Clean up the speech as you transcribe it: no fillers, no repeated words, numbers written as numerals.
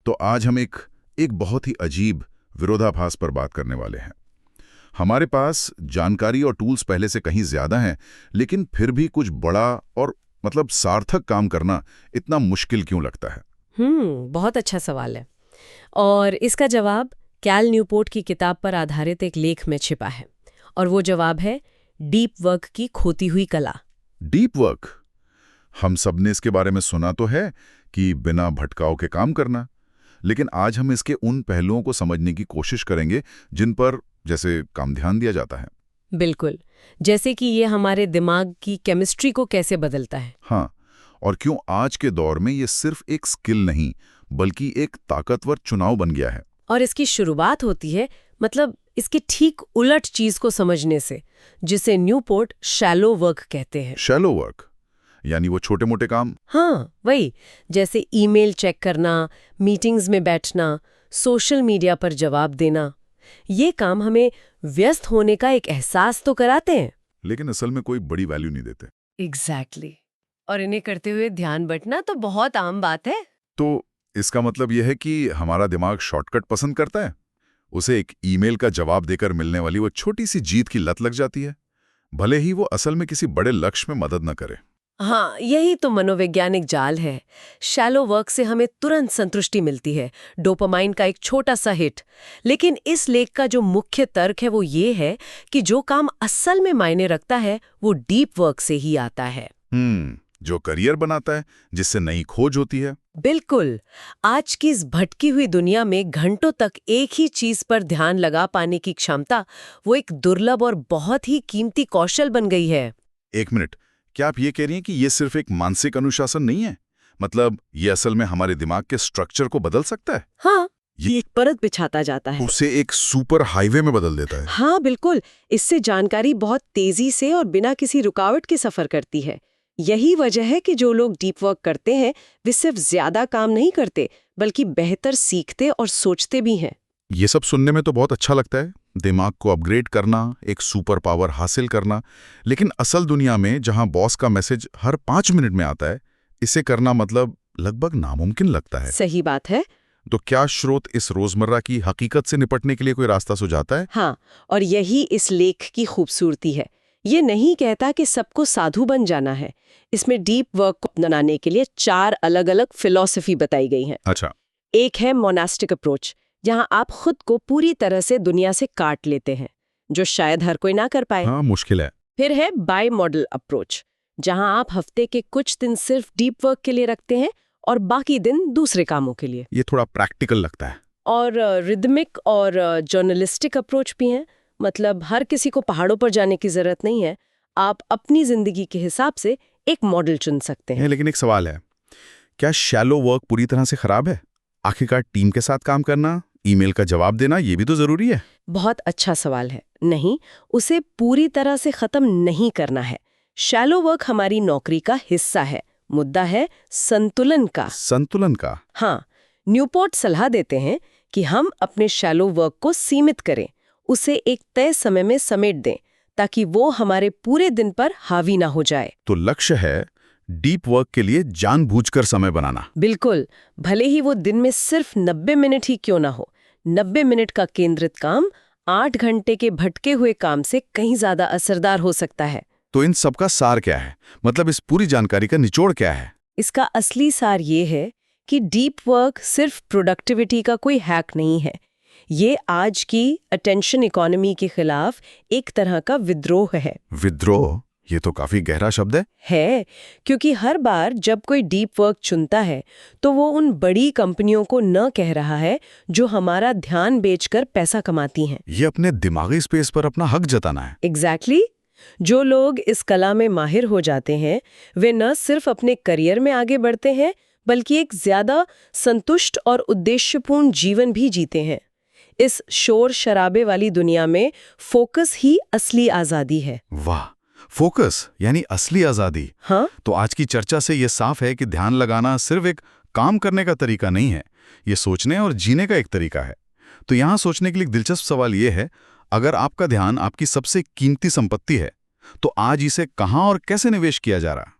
तो आज हम एक एक बहुत ही अजीब विरोधाभास पर बात करने वाले हैं। हमारे पास जानकारी और टूल्स पहले से कहीं ज्यादा हैं, लेकिन फिर भी कुछ बड़ा और सार्थक काम करना इतना मुश्किल क्यों लगता है? बहुत अच्छा सवाल है। और इसका जवाब कैल न्यूपोर्ट की किताब पर आधारित एक लेख में छिपा है। और वो जवाब है डीप वर्क की खोती हुई कला। Deep work. हम सब ने इसके बारे में सुना तो है कि बिना भटकाव के काम करना, लेकिन आज हम इसके उन पहलुओं को समझने की कोशिश करेंगे जिन पर जैसे कम ध्यान दिया जाता है। बिल्कुल, जैसे कि ये हमारे दिमाग की केमिस्ट्री को कैसे बदलता है। हाँ, और क्यों आज के दौर में ये सिर्फ एक स्किल नहीं बल्कि एक ताकतवर चुनाव बन गया है। और इसकी शुरुआत होती है इसके ठीक उलट चीज को समझने से, जिसे न्यूपोर्ट शैलो वर्क कहते हैं। शैलो वर्क यानी वो छोटे मोटे काम। हाँ, वही, जैसे ईमेल चेक करना, मीटिंग्स में बैठना, सोशल मीडिया पर जवाब देना। ये काम हमें व्यस्त होने का एक एहसास तो कराते हैं, लेकिन असल में कोई बड़ी वैल्यू नहीं देते। एग्जैक्टली। और इन्हें करते हुए ध्यान बंटना तो बहुत आम बात है। तो इसका मतलब यह है कि हमारा दिमाग शॉर्टकट पसंद करता है। उसे एक ईमेल का जवाब देकर मिलने वाली वो छोटी सी जीत की लत लग जाती है, भले ही वो असल में किसी बड़े लक्ष्य में मदद न करे। हाँ, यही तो मनोवैज्ञानिक जाल है। शैलो वर्क से हमें तुरंत संतुष्टि मिलती है, डोपामाइन का एक छोटा सा हिट। लेकिन इस लेख का जो मुख्य तर्क है वो ये है कि जो काम असल में मायने रखता है वो डीप वर्क से ही आता है। जो करियर बनाता है, जिससे नई खोज होती है। बिल्कुल। आज की इस भटकी हुई दुनिया में घंटों तक एक ही चीज पर ध्यान लगा पाने की क्षमता वो एक दुर्लभ और बहुत ही कीमती कौशल बन गई है। एक मिनट, क्या आप ये कह रही हैं कि ये सिर्फ एक मानसिक अनुशासन नहीं है? ये असल में हमारे दिमाग के स्ट्रक्चर को बदल सकता है? हाँ, ये एक परत बिछाता जाता है, उसे एक सुपर हाईवे में बदल देता है। हाँ बिल्कुल। इससे जानकारी बहुत तेजी से और बिना किसी रुकावट के सफर करती है। यही वजह है कि जो लोग डीप वर्क करते हैं वे सिर्फ ज्यादा काम नहीं करते, बल्कि बेहतर सीखते और सोचते भी हैं। ये सब सुनने में तो बहुत अच्छा लगता है, दिमाग को अपग्रेड करना, एक सुपर पावर हासिल करना। लेकिन असल दुनिया में, जहां बॉस का मैसेज हर 5 मिनट में आता है, इसे करना लगभग नामुमकिन लगता है। सही बात है। तो क्या स्रोत इस रोजमर्रा की हकीकत से निपटने के लिए कोई रास्ता सुझाता है? हाँ, और यही इस लेख की खूबसूरती है। ये नहीं कहता कि सबको साधु बन जाना है। इसमें डीप वर्क को अपनाने के लिए 4 अलग-अलग फिलॉसफी बताई गई हैं। अच्छा। एक है मोनास्टिक अप्रोच, जहां आप खुद को पूरी तरह से दुनिया से काट लेते हैं, जो शायद हर कोई ना कर पाए। हाँ, मुश्किल है। फिर है बाय मॉडल अप्रोच, जहां आप हफ्ते के कुछ दिन सिर्फ डीप वर्क के लिए रखते हैं और बाकी दिन दूसरे कामों के लिए। ये थोड़ा प्रैक्टिकल लगता है। और रिदमिक और जर्नलिस्टिक अप्रोच भी हैं। हर किसी को पहाड़ों पर जाने की जरूरत नहीं है, आप अपनी जिंदगी के हिसाब से एक मॉडल चुन सकते हैं। लेकिन एक सवाल है, क्या शैलो वर्क पूरी तरह से खराब है? आखिरकार टीम के साथ काम करना, ईमेल का जवाब देना, ये भी तो जरूरी है। बहुत अच्छा सवाल है। नहीं, उसे पूरी तरह से खत्म नहीं करना है। शैलो वर्क हमारी नौकरी का हिस्सा है। मुद्दा है संतुलन का। संतुलन का? हाँ, न्यूपोर्ट सलाह देते हैं कि हम अपने शैलो वर्क को सीमित करें, उसे एक तय समय में समेट दें, ताकि वो हमारे पूरे दिन पर हावी ना हो जाए। तो लक्ष्य है डीप वर्क के लिए जानबूझकर समय बनाना। बिल्कुल, भले ही वो दिन में सिर्फ 90 मिनट ही क्यों ना हो। 90 मिनट का केंद्रित काम 8 घंटे के भटके हुए काम से कहीं ज्यादा असरदार हो सकता है। तो इन सब का सार क्या है? इस पूरी जानकारी का निचोड़ क्या है? इसका असली सार ये है कि डीप वर्क सिर्फ प्रोडक्टिविटी का कोई हैक नहीं है। ये आज की अटेंशन इकोनॉमी के खिलाफ एक तरह का विद्रोह है। विद्रोह? ये तो काफी गहरा शब्द है, क्योंकि हर बार जब कोई डीप वर्क चुनता है तो वो उन बड़ी कंपनियों को न कह रहा है जो हमारा ध्यान बेचकर पैसा कमाती हैं। ये अपने दिमागी स्पेस पर अपना हक जताना है। एग्जैक्टली। जो लोग इस कला में माहिर हो जाते हैं वे न सिर्फ अपने करियर में आगे बढ़ते हैं, बल्कि एक ज्यादा संतुष्ट और उद्देश्यपूर्ण जीवन भी जीते हैं। इस शोर शराबे वाली दुनिया में फोकस ही असली आजादी है। वाह, फोकस यानी असली आजादी। हाँ, तो आज की चर्चा से ये साफ है कि ध्यान लगाना सिर्फ एक काम करने का तरीका नहीं है, ये सोचने और जीने का एक तरीका है। तो यहाँ सोचने के लिए एक दिलचस्प सवाल ये है, अगर आपका ध्यान आपकी सबसे कीमती संपत्ति है, तो आज इसे कहाँ और कैसे निवेश किया जा रहा है?